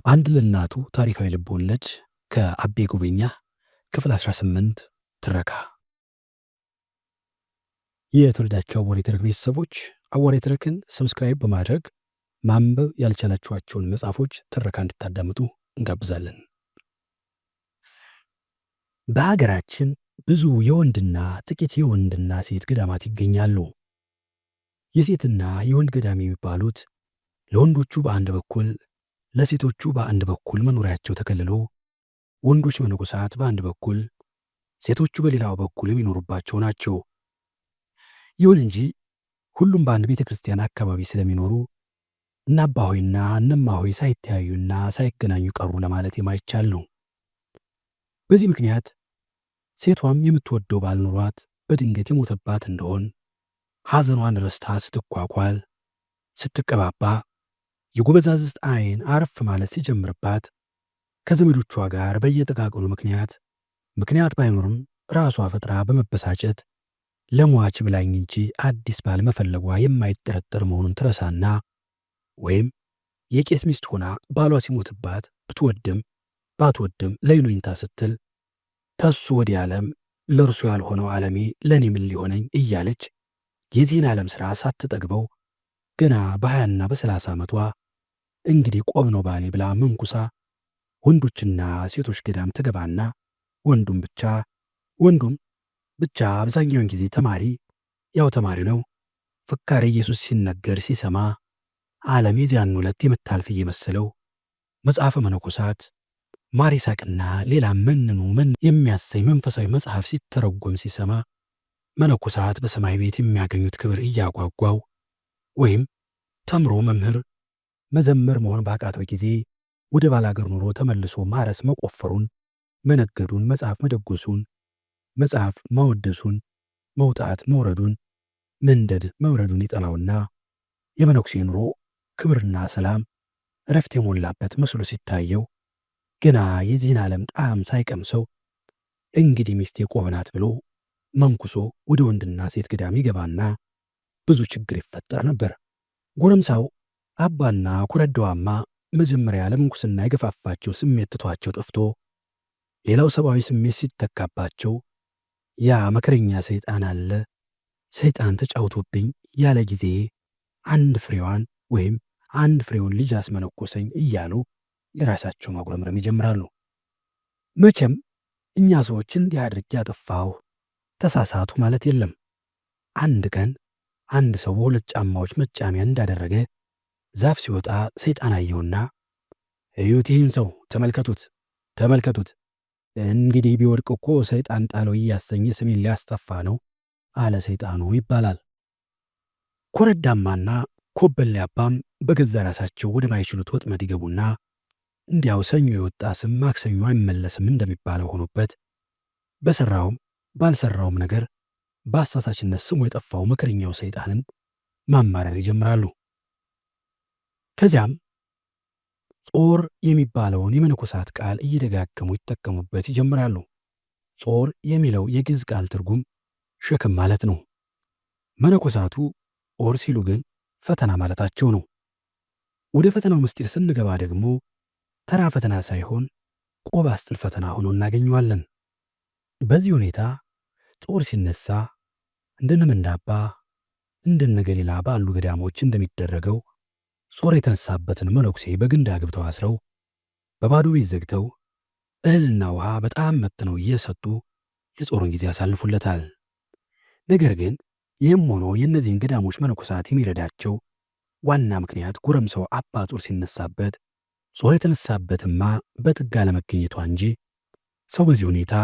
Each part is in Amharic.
አንድ ለእናቱ ታሪካዊ ልቦለድ ከአቤ ጉበኛ ክፍል 18 ትረካ። የተወደዳችሁ አወሬ ትረክ ቤተሰቦች አወሬ ትረክን ሰብስክራይብ በማድረግ ማንበብ ያልቻላችኋቸውን መጽሐፎች ትረካ እንድታዳምጡ እንጋብዛለን። በሀገራችን ብዙ የወንድና ጥቂት የወንድና ሴት ገዳማት ይገኛሉ። የሴትና የወንድ ገዳም የሚባሉት ለወንዶቹ በአንድ በኩል ለሴቶቹ በአንድ በኩል መኖሪያቸው ተከልሎ ወንዶች መነኮሳት በአንድ በኩል ሴቶቹ በሌላው በኩል የሚኖሩባቸው ናቸው። ይሁን እንጂ ሁሉም በአንድ ቤተ ክርስቲያን አካባቢ ስለሚኖሩ እነ አባ ሆይና እነ እማ ሆይ ሳይተያዩና ሳይገናኙ ቀሩ ለማለት የማይቻል ነው። በዚህ ምክንያት ሴቷም የምትወደው ባል ኖሯት በድንገት የሞተባት እንደሆን ሐዘኗን ረስታ ስትኳኳል፣ ስትቀባባ የጎበዛዝት ዓይን አረፍ ማለት ሲጀምርባት ከዘመዶቿ ጋር በየጠቃቀኑ ምክንያት ባይኖርም ራሷ ፈጥራ በመበሳጨት ለሟች ብላኝ እንጂ አዲስ ባል መፈለጓ የማይጠረጠር መሆኑን ትረሳና ወይም የቄስ ሚስት ሆና ባሏ ሲሞትባት ብትወድም ባትወድም ለይሉኝታ ስትል ተሱ ወዲህ ዓለም ለእርሱ ያልሆነው ዓለሜ ለእኔ ምን ሊሆነኝ እያለች የዚህን ዓለም ሥራ ሳትጠግበው ገና በ20ና በ30 ዓመቷ እንግዲህ ቆብ ነው ባሌ ብላ መንኩሳ ወንዶችና ሴቶች ገዳም ትገባና ወንዱም ብቻ አብዛኛውን ጊዜ ተማሪ ነው። ፍካሬ ኢየሱስ ሲነገር ሲሰማ ዓለም የዚያን ዕለት የምታልፍ እየመሰለው መጽሐፈ መነኮሳት ማር ይስሐቅና ሌላ መንኑ የሚያሰኝ መንፈሳዊ መጽሐፍ ሲተረጎም ሲሰማ መነኮሳት በሰማይ ቤት የሚያገኙት ክብር እያጓጓው ወይም ተምሮ መምህር መዘመር መሆን ባቃተው ጊዜ ወደ ባላገር ኑሮ ተመልሶ ማረስ መቆፈሩን፣ መነገዱን፣ መጽሐፍ መደጎሱን፣ መጽሐፍ ማወደሱን፣ መውጣት መውረዱን፣ መንደድ መውረዱን ይጠላውና የመነኩሴ ኑሮ ክብርና ሰላም እረፍት የሞላበት መስሎ ሲታየው ገና የዚህን ዓለም ጣዕም ሳይቀምሰው እንግዲህ ሚስቴ ቆብ ናት ብሎ መንኩሶ ወደ ወንድና ሴት ገዳም ይገባና ብዙ ችግር ይፈጠር ነበር። ጎረምሳው አባና ኩረዳዋማ መጀመሪያ ለምንኩስና የገፋፋቸው ስሜት ትቷቸው ጠፍቶ ሌላው ሰብአዊ ስሜት ሲተካባቸው ያ መከረኛ ሰይጣን አለ ሰይጣን ተጫውቶብኝ ያለ ጊዜ አንድ ፍሬውን ልጅ አስመነኮሰኝ እያሉ የራሳቸው ማጉረምረም ይጀምራሉ። መቼም እኛ ሰዎች እንዲህ አድርጌ ያጠፋሁ ተሳሳቱ ማለት የለም። አንድ ቀን አንድ ሰው በሁለት ጫማዎች መጫሚያ እንዳደረገ ዛፍ ሲወጣ ሰይጣን አየውና እዩት፣ ይህን ሰው ተመልከቱት፣ እንግዲህ ቢወድቅ እኮ ሰይጣን ጣለው እያሰኘ ስሜን ሊያስጠፋ ነው አለ ሰይጣኑ ይባላል። ኮረዳማና ኮበሌ አባም በገዛ ራሳቸው ወደ ማይችሉት ወጥመድ ይገቡና እንዲያው ሰኞ የወጣ ስም ማክሰኞ አይመለስም እንደሚባለው ሆኖበት በሰራውም ባልሰራውም ነገር በአሳሳችነት ስሙ የጠፋው መከረኛው ሰይጣንን ማማረር ይጀምራሉ። ከዚያም ጾር የሚባለውን የመነኮሳት ቃል እየደጋገሙ ይጠቀሙበት ይጀምራሉ። ጾር የሚለው የግዕዝ ቃል ትርጉም ሸክም ማለት ነው። መነኮሳቱ ጾር ሲሉ ግን ፈተና ማለታቸው ነው። ወደ ፈተናው ምስጢር ስንገባ ደግሞ ተራ ፈተና ሳይሆን ቆብ አስጥል ፈተና ሆኖ እናገኘዋለን። በዚህ ሁኔታ ጾር ሲነሳ እንደነ ምንዳባ እንደነ ገሊላ ባሉ ገዳሞች እንደሚደረገው ጾር የተነሳበትን መነኩሴ በግንድ አግብተው አስረው በባዶ ቤት ዘግተው እህልና ውሃ በጣም መጥነው እየሰጡ የጾሩን ጊዜ ያሳልፉለታል። ነገር ግን ይህም ሆኖ የእነዚህን ገዳሞች መነኮሳት የሚረዳቸው ዋና ምክንያት ጎረምሳው አባ ጾር ሲነሳበት ጾር የተነሳበትማ በጥጋ ለመገኘቷ እንጂ ሰው በዚህ ሁኔታ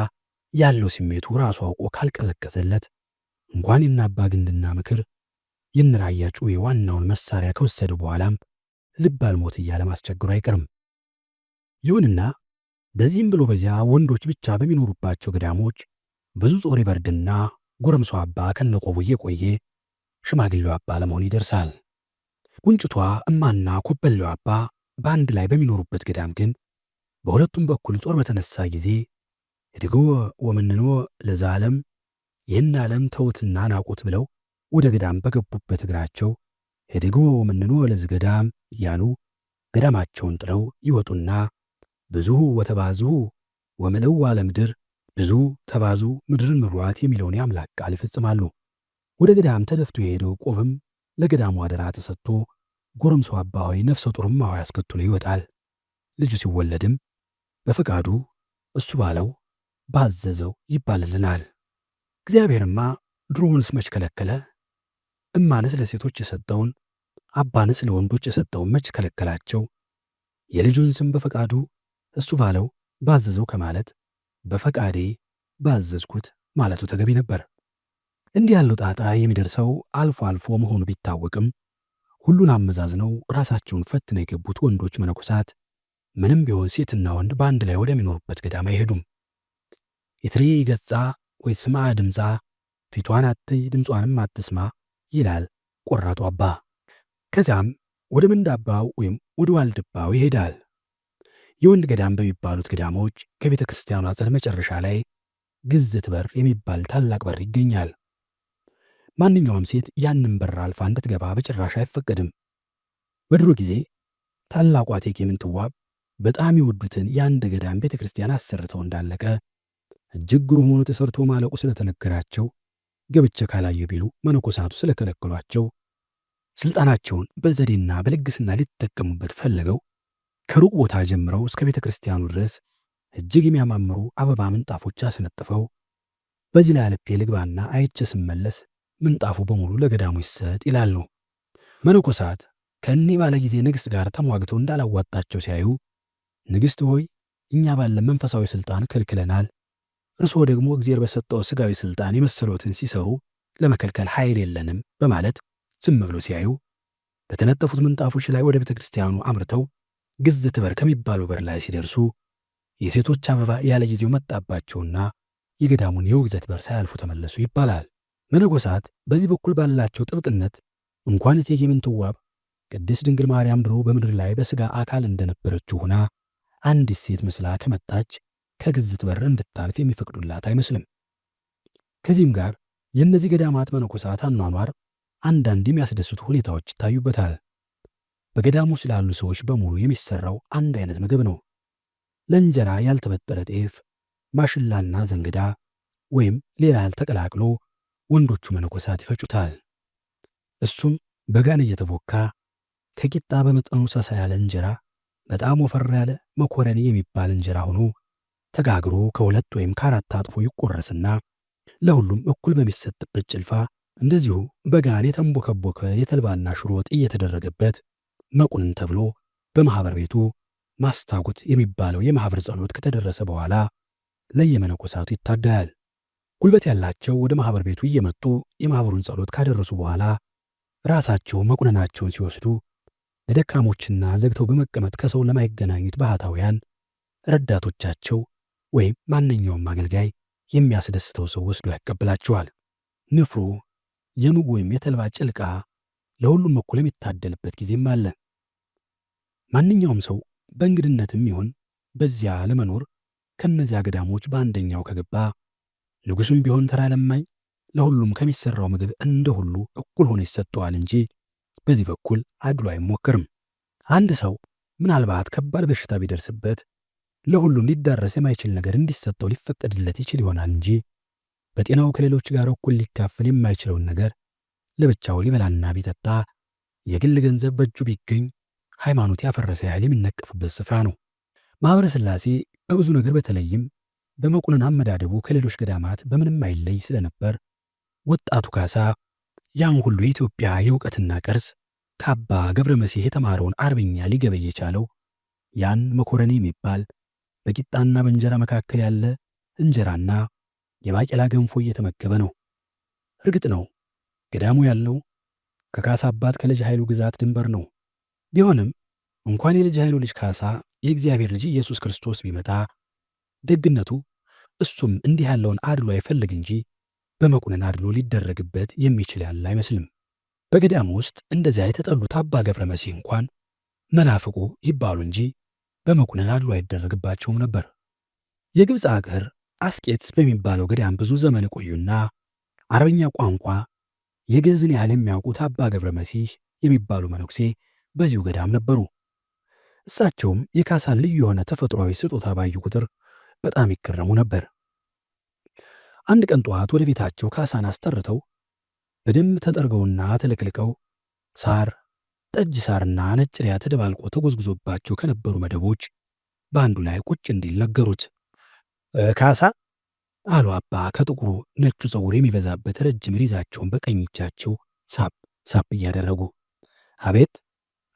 ያለው ስሜቱ ራሱ አውቆ ካልቀዘቀዘለት እንኳን የናባ ግንድና ምክር የነራያ ጩቤ ዋናውን መሳሪያ ከወሰደ በኋላም ልብ አልሞት እያለ ማስቸገሩ አይቀርም። ይሁንና በዚህም ብሎ በዚያ ወንዶች ብቻ በሚኖሩባቸው ገዳሞች ብዙ ጾር ይበርድና ጎረምሳው አባ ከነቆቡ እየቆየ ሽማግሌው አባ ለመሆን ይደርሳል። ቁንጭቷ እማና ኮበሌው አባ በአንድ ላይ በሚኖሩበት ገዳም ግን በሁለቱም በኩል ጾር በተነሳ ጊዜ እድጎ ወምንኖ ለዛ ዓለም ይህን ዓለም ተውትና ናቁት ብለው ወደ ገዳም በገቡበት እግራቸው እድጎ ወምንኖ ለዚህ ገዳም እያሉ ገዳማቸውን ጥለው ይወጡና ብዙ ወተባዙ ወምልኡ ለምድር ብዙ ተባዙ ምድርን ምሯት የሚለውን የአምላክ ቃል ይፈጽማሉ። ወደ ገዳም ተደፍቶ የሄደው ቆብም ለገዳሙ አደራ ተሰጥቶ ጎረምሳው አባ ሆይ ነፍሰ ጡርም ማዋይ አስከትሎ ይወጣል። ልጁ ሲወለድም በፈቃዱ እሱ ባለው ባዘዘው ይባልልናል። እግዚአብሔርማ ድሮውንስ መች ከለከለ? እማንስ ለሴቶች የሰጠውን አባንስ ለወንዶች የሰጠውን መች ከለከላቸው? የልጁን ስም በፈቃዱ እሱ ባለው ባዘዘው ከማለት በፈቃዴ ባዘዝኩት ማለቱ ተገቢ ነበር። እንዲህ ያለው ጣጣ የሚደርሰው አልፎ አልፎ መሆኑ ቢታወቅም ሁሉን አመዛዝነው ራሳቸውን ፈትነው የገቡት ወንዶች መነኮሳት ምንም ቢሆን ሴትና ወንድ በአንድ ላይ ወደሚኖሩበት ገዳም አይሄዱም። የትሪ ገጻ ወይ ስማ ድምፃ ፊቷን አትይ ድምጿንም አትስማ ይላል ቆራጡ አባ። ከዚያም ወደ ምንዳባው ወይም ወደ ዋልድባው ይሄዳል። የወንድ ገዳም በሚባሉት ገዳሞች ከቤተ ክርስቲያኑ አጸድ መጨረሻ ላይ ግዝት በር የሚባል ታላቅ በር ይገኛል። ማንኛውም ሴት ያንን በር አልፋ እንድትገባ በጭራሽ አይፈቀድም። በድሮ ጊዜ ታላቋ እቴጌ ምንትዋብ በጣም የወዱትን የአንድ ገዳም ቤተ ክርስቲያን አሰርተው እንዳለቀ እጅግ ግሩም ሆኖ ተሰርቶ ማለቁ ስለተነገራቸው ገብቼ ካላየ ቢሉ መነኮሳቱ ስለከለከሏቸው ስልጣናቸውን በዘዴና በልግስና ሊጠቀሙበት ፈልገው ከሩቅ ቦታ ጀምረው እስከ ቤተ ክርስቲያኑ ድረስ እጅግ የሚያማምሩ አበባ ምንጣፎች አስነጥፈው በዚህ ላይ አልፌ ልግባና አይቼ ስመለስ ምንጣፉ በሙሉ ለገዳሙ ይሰጥ ይላሉ። መነኮሳት ከእኒህ ባለ ጊዜ ንግሥት ጋር ተሟግተው እንዳላዋጣቸው ሲያዩ ንግሥት ሆይ እኛ ባለ መንፈሳዊ ሥልጣን ከልክለናል፣ እርስዎ ደግሞ እግዚአብሔር በሰጠው ሥጋዊ ሥልጣን የመሰሎትን ሲሰሩ ለመከልከል ኃይል የለንም በማለት ዝም ብለው ሲያዩ በተነጠፉት ምንጣፎች ላይ ወደ ቤተ ክርስቲያኑ አምርተው ግዝት በር ከሚባለው በር ላይ ሲደርሱ የሴቶች አበባ ያለ ጊዜው መጣባቸውና የገዳሙን የውግዘት በር ሳያልፉ ተመለሱ ይባላል። መነኮሳት በዚህ በኩል ባላቸው ጥብቅነት እንኳን እቴጌ ምንትዋብ ቅድስት ድንግል ማርያም ድሮ በምድር ላይ በሥጋ አካል እንደነበረችው ሆና አንዲት ሴት መስላ ከመጣች ከግዝት በር እንድታልፍ የሚፈቅዱላት አይመስልም። ከዚህም ጋር የእነዚህ ገዳማት መነኮሳት አኗኗር አንዳንድ የሚያስደስቱ ሁኔታዎች ይታዩበታል። በገዳሙ ስላሉ ሰዎች በሙሉ የሚሰራው አንድ አይነት ምግብ ነው። ለእንጀራ ያልተበጠረ ጤፍ፣ ማሽላና ዘንግዳ ወይም ሌላ ተቀላቅሎ ወንዶቹ መነኮሳት ይፈጩታል። እሱም በጋን እየተቦካ ከቂጣ በመጠኑ ሳሳ ያለ እንጀራ በጣም ወፈር ያለ መኮረኒ የሚባል እንጀራ ሆኖ ተጋግሮ ከሁለት ወይም ከአራት ታጥፎ ይቆረስና ለሁሉም እኩል በሚሰጥበት ጭልፋ እንደዚሁ በጋን የተንቦከቦከ የተልባና ሽሮ ወጥ እየተደረገበት መቁንን ተብሎ በማኅበር ቤቱ ማስታጉት የሚባለው የማኅበር ጸሎት ከተደረሰ በኋላ ለየመነኮሳቱ ይታደላል። ጉልበት ያላቸው ወደ ማኅበር ቤቱ እየመጡ የማኅበሩን ጸሎት ካደረሱ በኋላ ራሳቸው መቁነናቸውን ሲወስዱ ለደካሞችና ዘግተው በመቀመጥ ከሰው ለማይገናኙት ባህታውያን ረዳቶቻቸው ወይም ማንኛውም አገልጋይ የሚያስደስተው ሰው ወስዶ ያቀብላቸዋል። ንፍሮ፣ የኑግ ወይም የተልባ ጭልቃ ለሁሉም እኩል የሚታደልበት ጊዜም አለ። ማንኛውም ሰው በእንግድነትም ይሁን በዚያ ለመኖር ከነዚያ ገዳሞች በአንደኛው ከገባ ንጉሥም ቢሆን ተራ ለማኝ ለሁሉም ከሚሰራው ምግብ እንደ ሁሉ እኩል ሆኖ ይሰጠዋል እንጂ በዚህ በኩል አድሎ አይሞከርም። አንድ ሰው ምናልባት ከባድ በሽታ ቢደርስበት ለሁሉም ሊዳረስ የማይችል ነገር እንዲሰጠው ሊፈቀድለት ይችል ይሆናል እንጂ በጤናው ከሌሎች ጋር እኩል ሊካፈል የማይችለውን ነገር ለብቻው ሊበላና ቢጠጣ የግል ገንዘብ በእጁ ቢገኝ ሃይማኖት ያፈረሰ ያህል የሚነቀፍበት ስፍራ ነው። ማኅበረ ሥላሴ በብዙ ነገር በተለይም በመቁነን አመዳደቡ ከሌሎች ገዳማት በምንም አይለይ ስለነበር ወጣቱ ካሳ ያን ሁሉ የኢትዮጵያ የእውቀትና ቅርስ ከአባ ገብረ መሲሕ የተማረውን አርበኛ ሊገበይ የቻለው ያን መኮረኒ የሚባል በቂጣና በእንጀራ መካከል ያለ እንጀራና የባቄላ ገንፎ እየተመገበ ነው። እርግጥ ነው ገዳሙ ያለው ከካሳ አባት ከልጅ ኃይሉ ግዛት ድንበር ነው። ቢሆንም እንኳን የልጅ ኃይሉ ልጅ ካሳ የእግዚአብሔር ልጅ ኢየሱስ ክርስቶስ ቢመጣ ደግነቱ እሱም እንዲህ ያለውን አድሎ አይፈልግ እንጂ በመቁነን አድሎ ሊደረግበት የሚችል ያለ አይመስልም። በገዳሙ ውስጥ እንደዚያ የተጠሉት አባ ገብረ መሲሕ እንኳን መናፍቁ ይባሉ እንጂ በመቁነን አድሎ አይደረግባቸውም ነበር። የግብፅ አገር አስቄትስ በሚባለው ገዳም ብዙ ዘመን ቆዩና አረበኛ ቋንቋ የግዕዝን ያህል የሚያውቁት አባ ገብረ መሲሕ የሚባሉ መነኩሴ በዚሁ ገዳም ነበሩ። እሳቸውም የካሳን ልዩ የሆነ ተፈጥሯዊ ስጦታ ባዩ ቁጥር በጣም ይገረሙ ነበር። አንድ ቀን ጠዋት ወደ ቤታቸው ካሳን አስጠርተው በደንብ ተጠርገውና ተለቅልቀው ሳር፣ ጠጅ ሳርና ነጭ ሪያ ተደባልቆ ተጎዝጉዞባቸው ከነበሩ መደቦች በአንዱ ላይ ቁጭ እንዲል ነገሩት። ካሳ አሉ አባ ከጥቁሩ ነጩ ፀጉር የሚበዛበት ረጅም ሪዛቸውን በቀኝ እጃቸው ሳብ ሳብ እያደረጉ። አቤት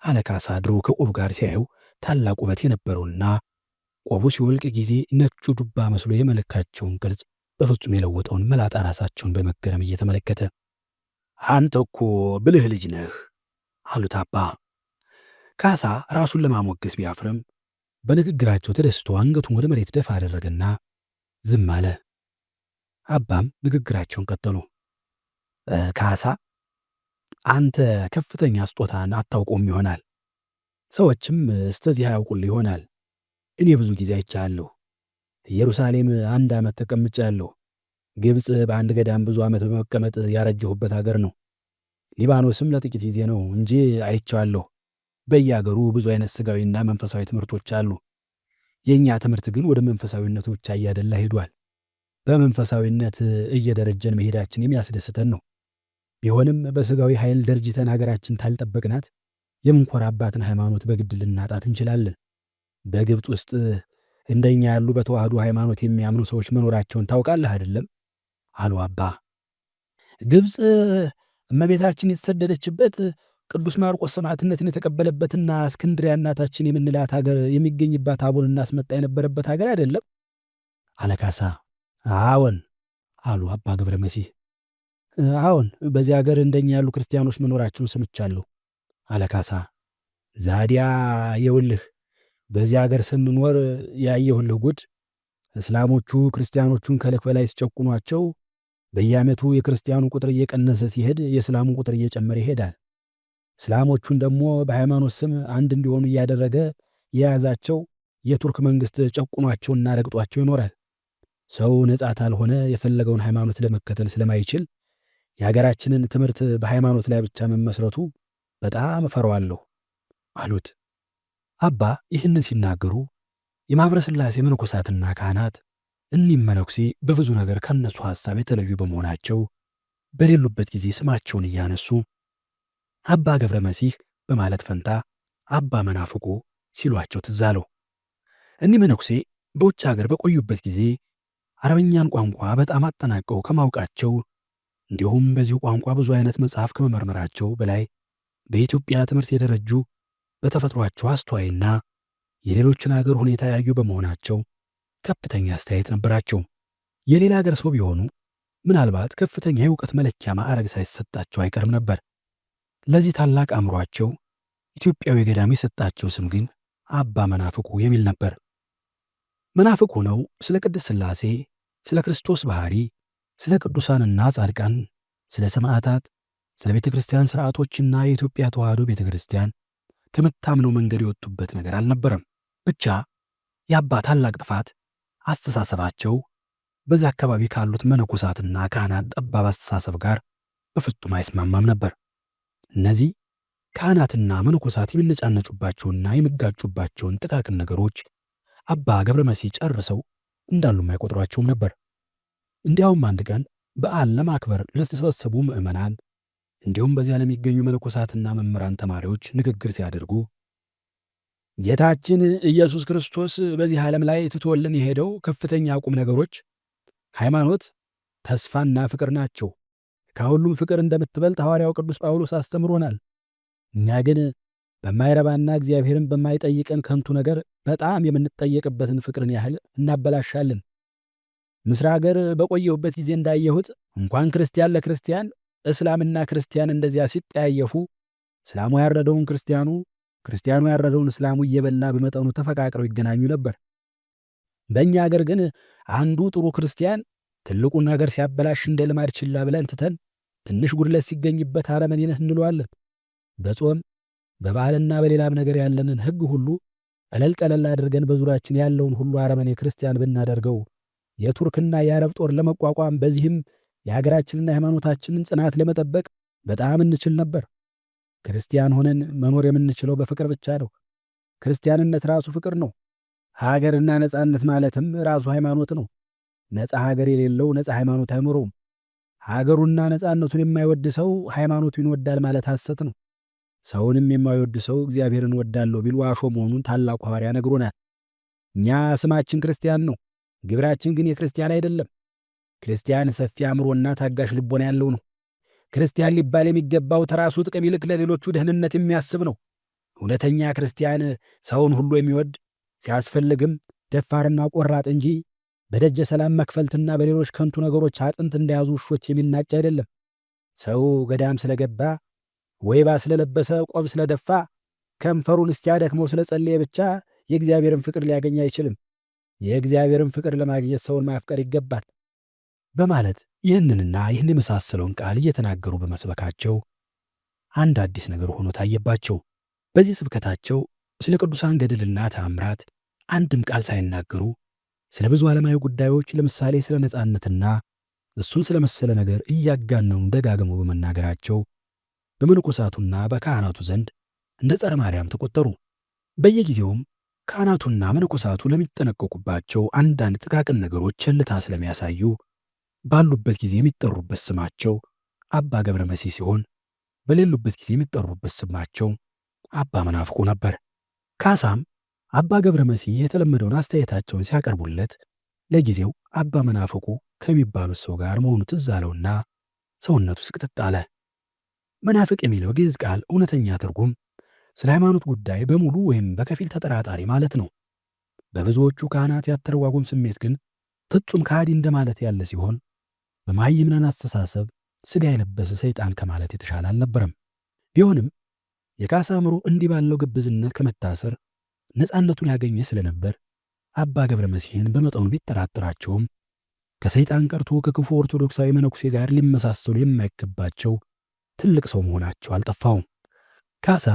አለ ካሳ ድሮ ከቆብ ጋር ሲያዩ ታላቅ ውበት የነበረውና ቆቡ ሲወልቅ ጊዜ ነጩ ዱባ መስሎ የመልካቸውን ቅርጽ በፍጹም የለወጠውን መላጣ ራሳቸውን በመገረም እየተመለከተ። አንተ እኮ ብልህ ልጅ ነህ አሉት አባ። ካሳ ራሱን ለማሞገስ ቢያፍርም በንግግራቸው ተደስቶ አንገቱን ወደ መሬት ደፋ አደረገና ዝም አለ። አባም ንግግራቸውን ቀጠሉ። ካሳ አንተ ከፍተኛ ስጦታን አታውቆም ይሆናል። ሰዎችም እስከዚህ አያውቁልህ ይሆናል። እኔ ብዙ ጊዜ አይቻለሁ። ኢየሩሳሌም 1 ዓመት ተቀምጫለሁ። ግብፅ በአንድ ገዳም ብዙ ዓመት በመቀመጥ ያረጀሁበት ሀገር ነው። ሊባኖስም ለጥቂት ጊዜ ነው እንጂ አይቼዋለሁ። በየአገሩ ብዙ አይነት ስጋዊና መንፈሳዊ ትምህርቶች አሉ። የእኛ ትምህርት ግን ወደ መንፈሳዊነቱ ብቻ እያደላ ሄዷል። በመንፈሳዊነት እየደረጀን መሄዳችን የሚያስደስተን ነው። ቢሆንም በስጋዊ ኃይል ደርጅተን ሀገራችን ታልጠበቅናት የምንኮራባትን ሃይማኖት በግድ ልናጣት እንችላለን። በግብፅ ውስጥ እንደኛ ያሉ በተዋህዶ ሃይማኖት የሚያምኑ ሰዎች መኖራቸውን ታውቃለህ አይደለም? አሉ አባ። ግብፅ እመቤታችን የተሰደደችበት ቅዱስ ማርቆስ ሰማዕትነትን የተቀበለበትና እስክንድሪያ እናታችን የምንላት ሀገር የሚገኝባት አቡን እናስመጣ የነበረበት ሀገር አይደለም? አለ ካሳ። አዎን አሉ አባ ገብረ መሲህ። አዎን በዚህ ሀገር እንደኛ ያሉ ክርስቲያኖች መኖራቸውን ሰምቻለሁ አለ ካሳ። ዛዲያ የውልህ በዚህ ሀገር ስንኖር ያየሁልህ ጉድ። እስላሞቹ ክርስቲያኖቹን ከልክ በላይ ሲጨቁኗቸው በየዓመቱ የክርስቲያኑ ቁጥር እየቀነሰ ሲሄድ የእስላሙ ቁጥር እየጨመረ ይሄዳል። እስላሞቹን ደግሞ በሃይማኖት ስም አንድ እንዲሆኑ እያደረገ የያዛቸው የቱርክ መንግስት ጨቁኗቸውና ረግጧቸው ይኖራል። ሰው ነጻ ካልሆነ የፈለገውን ሃይማኖት ለመከተል ስለማይችል የሀገራችንን ትምህርት በሃይማኖት ላይ ብቻ መመስረቱ በጣም እፈራዋለሁ አሉት። አባ ይህንን ሲናገሩ የማኅበረ ሥላሴ መነኮሳትና ካህናት እኒህም መነኩሴ በብዙ ነገር ከነሱ ሐሳብ የተለዩ በመሆናቸው በሌሉበት ጊዜ ስማቸውን እያነሱ አባ ገብረ መሲህ በማለት ፈንታ አባ መናፍቁ ሲሏቸው ትዝ አለው። እኒህ መነኩሴ በውጭ ሀገር በቆዩበት ጊዜ አረበኛን ቋንቋ በጣም አጠናቀው ከማውቃቸው እንዲሁም በዚሁ ቋንቋ ብዙ አይነት መጽሐፍ ከመመርመራቸው በላይ በኢትዮጵያ ትምህርት የደረጁ በተፈጥሯቸው አስተዋይና የሌሎችን አገር ሁኔታ ያዩ በመሆናቸው ከፍተኛ አስተያየት ነበራቸው። የሌላ ሀገር ሰው ቢሆኑ ምናልባት ከፍተኛ የእውቀት መለኪያ ማዕረግ ሳይሰጣቸው አይቀርም ነበር። ለዚህ ታላቅ አእምሯቸው ኢትዮጵያዊ ገዳም የሰጣቸው ስም ግን አባ መናፍቁ የሚል ነበር። መናፍቅ ሆነው ስለ ቅድስት ሥላሴ፣ ስለ ክርስቶስ ባህሪ፣ ስለ ቅዱሳንና ጻድቃን፣ ስለ ሰማዕታት፣ ስለ ቤተ ክርስቲያን ሥርዓቶችና የኢትዮጵያ ተዋህዶ ቤተ ክርስቲያን ከምታምነው መንገድ የወጡበት ነገር አልነበረም። ብቻ የአባ ታላቅ ጥፋት አስተሳሰባቸው በዚህ አካባቢ ካሉት መነኮሳትና ካህናት ጠባብ አስተሳሰብ ጋር በፍጹም አይስማማም ነበር። እነዚህ ካህናትና መነኮሳት የሚነጫነጩባቸውና የሚጋጩባቸውን ጥቃቅን ነገሮች አባ ገብረ መሲህ ጨርሰው እንዳሉም አይቆጥሯቸውም ነበር። እንዲያውም አንድ ቀን በዓል ለማክበር ለተሰበሰቡ ምዕመናን እንዲሁም በዚያ ለሚገኙ መነኮሳትና መምህራን ተማሪዎች ንግግር ሲያደርጉ ጌታችን ኢየሱስ ክርስቶስ በዚህ ዓለም ላይ ትቶልን የሄደው ከፍተኛ ቁም ነገሮች ሃይማኖት፣ ተስፋና ፍቅር ናቸው። ከሁሉም ፍቅር እንደምትበልጥ ሐዋርያው ቅዱስ ጳውሎስ አስተምሮናል። እኛ ግን በማይረባና እግዚአብሔርን በማይጠይቀን ከንቱ ነገር በጣም የምንጠየቅበትን ፍቅርን ያህል እናበላሻለን። ምስራ ሀገር በቆየሁበት ጊዜ እንዳየሁት እንኳን ክርስቲያን ለክርስቲያን እስላምና ክርስቲያን እንደዚያ ሲጠያየፉ እስላሙ ያረደውን ክርስቲያኑ፣ ክርስቲያኑ ያረደውን እስላሙ እየበላ በመጠኑ ተፈቃቅረው ይገናኙ ነበር። በእኛ ሀገር ግን አንዱ ጥሩ ክርስቲያን ትልቁን ነገር ሲያበላሽ እንደ ልማድ ችላ ብለን ትተን ትንሽ ጉድለት ሲገኝበት አረመኔ ነህ እንለዋለን። በጾም በበዓልና በሌላም ነገር ያለንን ሕግ ሁሉ ቀለል አድርገን በዙሪያችን ያለውን ሁሉ አረመኔ ክርስቲያን ብናደርገው የቱርክና የአረብ ጦር ለመቋቋም በዚህም የሀገራችንና የሃይማኖታችንን ጽናት ለመጠበቅ በጣም እንችል ነበር። ክርስቲያን ሆነን መኖር የምንችለው በፍቅር ብቻ ነው። ክርስቲያንነት ራሱ ፍቅር ነው። ሀገርና ነጻነት ማለትም ራሱ ሃይማኖት ነው። ነጻ ሀገር የሌለው ነጻ ሃይማኖት አይኖረውም። ሀገሩና ነጻነቱን የማይወድ ሰው ሃይማኖቱን ይወዳል ማለት ሐሰት ነው። ሰውንም የማይወድ ሰው እግዚአብሔርን ወዳለሁ ቢል ዋሾ መሆኑን ታላቁ ሐዋርያ ነግሮናል። እኛ ስማችን ክርስቲያን ነው፣ ግብራችን ግን የክርስቲያን አይደለም። ክርስቲያን ሰፊ አእምሮና ታጋሽ ልቦና ያለው ነው። ክርስቲያን ሊባል የሚገባው ተራሱ ጥቅም ይልቅ ለሌሎቹ ደህንነት የሚያስብ ነው። እውነተኛ ክርስቲያን ሰውን ሁሉ የሚወድ ሲያስፈልግም ደፋርና ቆራጥ እንጂ በደጀ ሰላም መክፈልትና በሌሎች ከንቱ ነገሮች አጥንት እንደያዙ ውሾች የሚናጭ አይደለም። ሰው ገዳም ስለገባ፣ ወይባ ስለለበሰ፣ ቆብ ስለደፋ፣ ከንፈሩን እስኪያደክመው ስለጸለየ ብቻ የእግዚአብሔርን ፍቅር ሊያገኝ አይችልም። የእግዚአብሔርን ፍቅር ለማግኘት ሰውን ማፍቀር ይገባል በማለት ይህንንና ይህን የመሳሰለውን ቃል እየተናገሩ በመስበካቸው አንድ አዲስ ነገር ሆኖ ታየባቸው። በዚህ ስብከታቸው ስለ ቅዱሳን ገድልና ተአምራት አንድም ቃል ሳይናገሩ ስለ ብዙ ዓለማዊ ጉዳዮች፣ ለምሳሌ ስለ ነጻነትና እሱን ስለ መሰለ ነገር እያጋነኑ ደጋግመው በመናገራቸው በመነኮሳቱና በካህናቱ ዘንድ እንደ ጸረ ማርያም ተቆጠሩ። በየጊዜውም ካህናቱና መነኮሳቱ ለሚጠነቀቁባቸው አንዳንድ ጥቃቅን ነገሮች ቸልታ ስለሚያሳዩ ባሉበት ጊዜ የሚጠሩበት ስማቸው አባ ገብረ መሲህ ሲሆን በሌሉበት ጊዜ የሚጠሩበት ስማቸው አባ መናፍቁ ነበር። ካሳም አባ ገብረ መሲህ የተለመደውን አስተያየታቸውን ሲያቀርቡለት ለጊዜው አባ መናፍቁ ከሚባሉት ሰው ጋር መሆኑ ትዝ አለውና ሰውነቱ ስቅጥጥ አለ። መናፍቅ የሚለው ግዕዝ ቃል እውነተኛ ትርጉም ስለ ሃይማኖት ጉዳይ በሙሉ ወይም በከፊል ተጠራጣሪ ማለት ነው። በብዙዎቹ ካህናት ያተረጓጉም ስሜት ግን ፍጹም ከሃዲ እንደማለት ያለ ሲሆን በመሃይምናን አስተሳሰብ ሥጋ የለበሰ ሰይጣን ከማለት የተሻለ አልነበረም። ቢሆንም የካሳ አእምሮ እንዲህ ባለው ግብዝነት ከመታሰር ነፃነቱን ያገኘ ስለነበር አባ ገብረ መሲሕን በመጠኑ ቢጠራጥራቸውም ከሰይጣን ቀርቶ ከክፉ ኦርቶዶክሳዊ መነኩሴ ጋር ሊመሳሰሉ የማይገባቸው ትልቅ ሰው መሆናቸው አልጠፋውም። ካሳ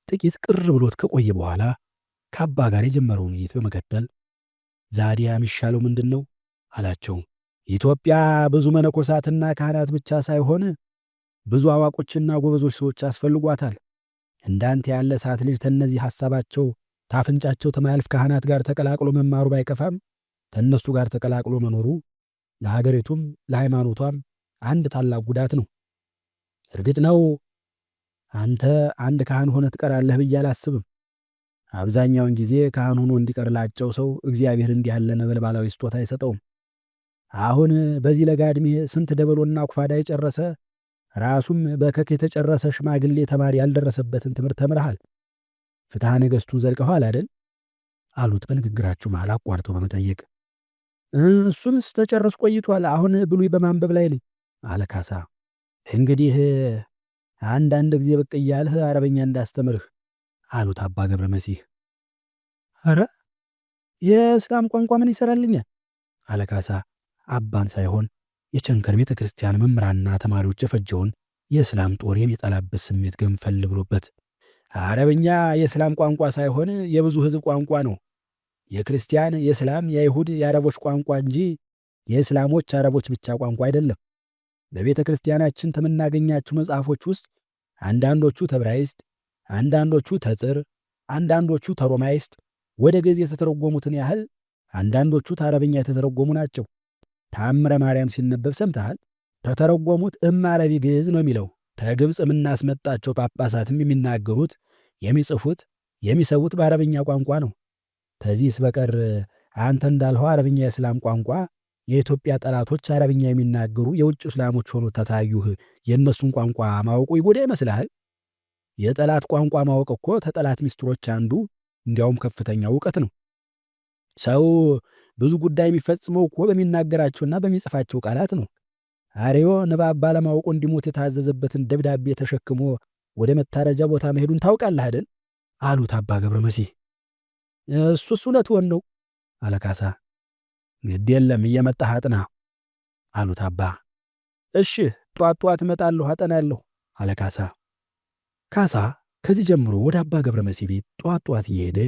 ጥቂት ቅር ብሎት ከቆየ በኋላ ከአባ ጋር የጀመረውን ውይይት በመቀጠል ዛዲያ የሚሻለው ምንድን ነው አላቸው። ኢትዮጵያ ብዙ መነኮሳትና ካህናት ብቻ ሳይሆን ብዙ አዋቆችና ጎበዞች ሰዎች ያስፈልጓታል። እንዳንተ ያለ ሰዓት ልጅ ተነዚህ ሐሳባቸው ታፍንጫቸው ተማያልፍ ካህናት ጋር ተቀላቅሎ መማሩ ባይከፋም ተነሱ ጋር ተቀላቅሎ መኖሩ ለሀገሪቱም ለሃይማኖቷም አንድ ታላቅ ጉዳት ነው። እርግጥ ነው አንተ አንድ ካህን ሆነ ትቀራለህ ብዬ አላስብም። አብዛኛውን ጊዜ ካህን ሆኖ እንዲቀር ላጨው ሰው እግዚአብሔር እንዲህ ያለ ነበልባላዊ ስጦታ አይሰጠውም። አሁን በዚህ ለጋ ዕድሜ ስንት ደበሎና ኩፋዳ የጨረሰ ራሱም በከክ የተጨረሰ ሽማግሌ ተማሪ ያልደረሰበትን ትምህርት ተምረሃል። ፍትሐ ነገሥቱን ዘልቀኋል አይደል አሉት በንግግራቸው መሃል አቋርጠው በመጠየቅ። እሱንስ ተጨረስ ቆይቷል። አሁን ብሉይ በማንበብ ላይ ነኝ አለ ካሳ። እንግዲህ አንዳንድ ጊዜ ብቅ እያልህ አረበኛ እንዳስተምርህ አሉት አባ ገብረ መሲህ። አረ የእስላም ቋንቋ ምን ይሰራልኛል አለ ካሳ አባን ሳይሆን የቸንከር ቤተ ክርስቲያን መምህራንና ተማሪዎች የፈጀውን የእስላም ጦር የሚጠላበት ስሜት ገንፈል ብሎበት። አረበኛ የእስላም ቋንቋ ሳይሆን የብዙ ሕዝብ ቋንቋ ነው። የክርስቲያን፣ የእስላም፣ የይሁድ፣ የአረቦች ቋንቋ እንጂ የእስላሞች አረቦች ብቻ ቋንቋ አይደለም። በቤተ ክርስቲያናችን ከምናገኛቸው መጽሐፎች ውስጥ አንዳንዶቹ ተዕብራይስጥ፣ አንዳንዶቹ ተጽር፣ አንዳንዶቹ ተሮማይስጥ ወደ ግዕዝ የተተረጎሙትን ያህል አንዳንዶቹ ተአረብኛ የተተረጎሙ ናቸው። ተአምረ ማርያም ሲነበብ ሰምተሃል? ተተረጎሙት እማረቢ ግዕዝ ነው የሚለው። ከግብፅ የምናስመጣቸው ጳጳሳትም የሚናገሩት የሚጽፉት የሚሰቡት በአረብኛ ቋንቋ ነው። ከዚህስ በቀር አንተ እንዳልኸው አረብኛ የእስላም ቋንቋ የኢትዮጵያ ጠላቶች አረብኛ የሚናገሩ የውጭ እስላሞች ሆኖ ተታዩህ የእነሱን ቋንቋ ማወቁ ይጎዳ ይመስልሃል? የጠላት ቋንቋ ማወቅ እኮ ተጠላት ሚስጥሮች አንዱ እንዲያውም ከፍተኛ እውቀት ነው። ሰው ብዙ ጉዳይ የሚፈጽመው እኮ በሚናገራቸውና በሚጽፋቸው ቃላት ነው። አርዮ ንባብ ባለማወቁ እንዲሞት የታዘዘበትን ደብዳቤ ተሸክሞ ወደ መታረጃ ቦታ መሄዱን ታውቃለህ አይደል? አሉት አባ ገብረ መሲህ። እሱስ እውነትዎን ነው አለ ካሳ። ግድ የለም እየመጣህ አጥና አሉት አባ። እሺ ጧት እመጣለሁ አጠናለሁ አለ ካሳ። ካሳ ከዚህ ጀምሮ ወደ አባ ገብረ መሲህ ቤት ጧት እየሄደ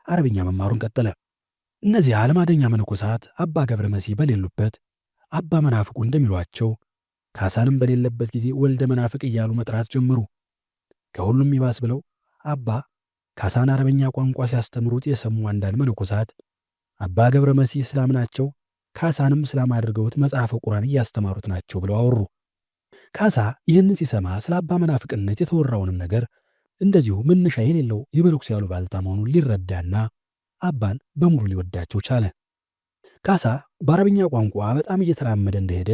አረብኛ መማሩን ቀጠለ። እነዚህ አለማደኛ መነኮሳት አባ ገብረ መሲህ በሌሉበት አባ መናፍቁ እንደሚሏቸው ካሳንም በሌለበት ጊዜ ወልደ መናፍቅ እያሉ መጥራት ጀመሩ። ከሁሉም ይባስ ብለው አባ ካሳን አረበኛ ቋንቋ ሲያስተምሩት የሰሙ አንዳንድ መነኮሳት አባ ገብረ መሲህ እስላም ናቸው፣ ካሳንም እስላም አድርገውት መጽሐፈ ቁርአን እያስተማሩት ናቸው ብለው አወሩ። ካሳ ይህንን ሲሰማ ስለ አባ መናፍቅነት የተወራውንም ነገር እንደዚሁ መነሻ የሌለው የመነኩሴ አሉባልታ መሆኑን ሊረዳና አባን በሙሉ ሊወዳቸው ቻለ። ካሳ በአረብኛ ቋንቋ በጣም እየተራመደ እንደሄደ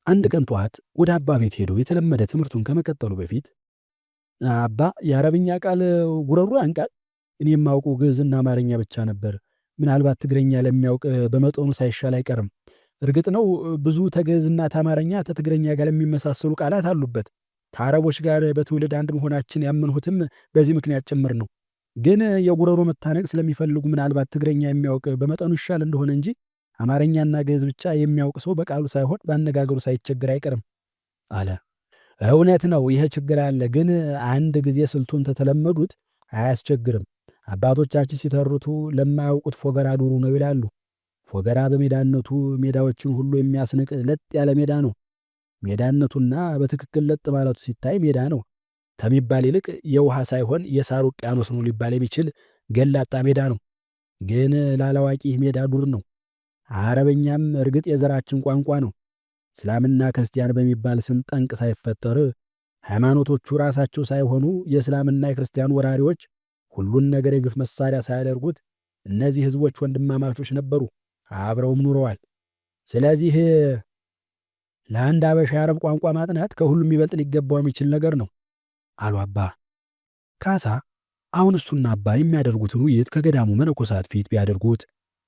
አንድ ቀን ጠዋት ወደ አባ ቤት ሄዶ የተለመደ ትምህርቱን ከመቀጠሉ በፊት አባ የአረብኛ ቃል ጉረሩ ያንቃል? እኔ የማውቀው ግዕዝና አማርኛ ብቻ ነበር። ምናልባት ትግረኛ ለሚያውቅ በመጠኑ ሳይሻል አይቀርም። እርግጥ ነው ብዙ ተግዕዝና ተአማርኛ ተትግረኛ ጋር የሚመሳሰሉ ቃላት አሉበት። ከአረቦች ጋር በትውልድ አንድ መሆናችን ያመንሁትም በዚህ ምክንያት ጭምር ነው። ግን የጉረሮ መታነቅ ስለሚፈልጉ ምናልባት ትግረኛ የሚያውቅ በመጠኑ ይሻል እንደሆነ እንጂ አማርኛና ግዕዝ ብቻ የሚያውቅ ሰው በቃሉ ሳይሆን በአነጋገሩ ሳይቸግር አይቀርም አለ። እውነት ነው፣ ይሄ ችግር አለ። ግን አንድ ጊዜ ስልቱን ተተለመዱት አያስቸግርም። አባቶቻችን ሲተርቱ ለማያውቁት ፎገራ ዱሩ ነው ይላሉ። ፎገራ በሜዳነቱ ሜዳዎችን ሁሉ የሚያስንቅ ለጥ ያለ ሜዳ ነው። ሜዳነቱና በትክክል ለጥ ማለቱ ሲታይ ሜዳ ነው ከሚባል ይልቅ የውሃ ሳይሆን የሳር ውቅያኖስ ነው ሊባል የሚችል ገላጣ ሜዳ ነው። ግን ላላዋቂ ሜዳ ዱር ነው። አረበኛም እርግጥ የዘራችን ቋንቋ ነው። እስላምና ክርስቲያን በሚባል ስም ጠንቅ ሳይፈጠር ሃይማኖቶቹ ራሳቸው ሳይሆኑ የእስላምና የክርስቲያን ወራሪዎች ሁሉን ነገር የግፍ መሳሪያ ሳያደርጉት እነዚህ ህዝቦች ወንድማማቾች ነበሩ፣ አብረውም ኑረዋል። ስለዚህ ለአንድ አበሻ የአረብ ቋንቋ ማጥናት ከሁሉም ይበልጥ ሊገባው የሚችል ነገር ነው አሉ አባ። ካሳ አሁን እሱና አባ የሚያደርጉትን ውይይት ከገዳሙ መነኮሳት ፊት ቢያደርጉት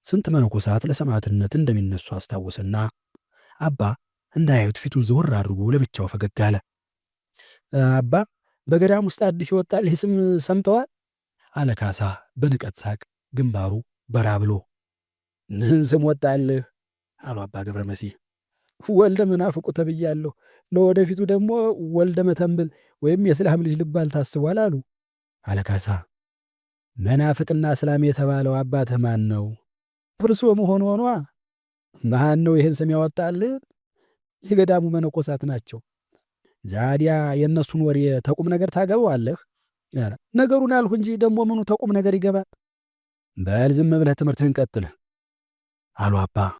ስንት መነኮሳት ለሰማዕትነት እንደሚነሱ አስታወሰና አባ እንዳያዩት ፊቱን ዘወር አድርጎ ለብቻው ፈገግ አለ። አባ በገዳም ውስጥ አዲስ ይወጣል ይህ ስም ሰምተዋል? አለ ካሳ በንቀት ሳቅ ግንባሩ በራ ብሎ። ምን ስም ወጣልህ? አሉ አባ ገብረ መሲህ። ወልደ መናፍቁ ተብያለሁ። ለወደፊቱ ደግሞ ወልደ መተንብል ወይም የእስላም ልጅ ልባል ታስቧል አለ ካሳ። መናፍቅና እስላም የተባለው አባትህ ማን ነው? እርሶ መሆኑ ሆኗ። ማን ነው ይህን ስም ያወጣልህ? የገዳሙ መነኮሳት ናቸው። ዛዲያ የእነሱን ወሬ ተቁም ነገር ታገባዋለህ? ነገሩን አልሁ እንጂ ደግሞ ምኑ ተቁም ነገር ይገባል? በል ዝም ብለህ ትምህርትህን ቀጥል አሉ አባ።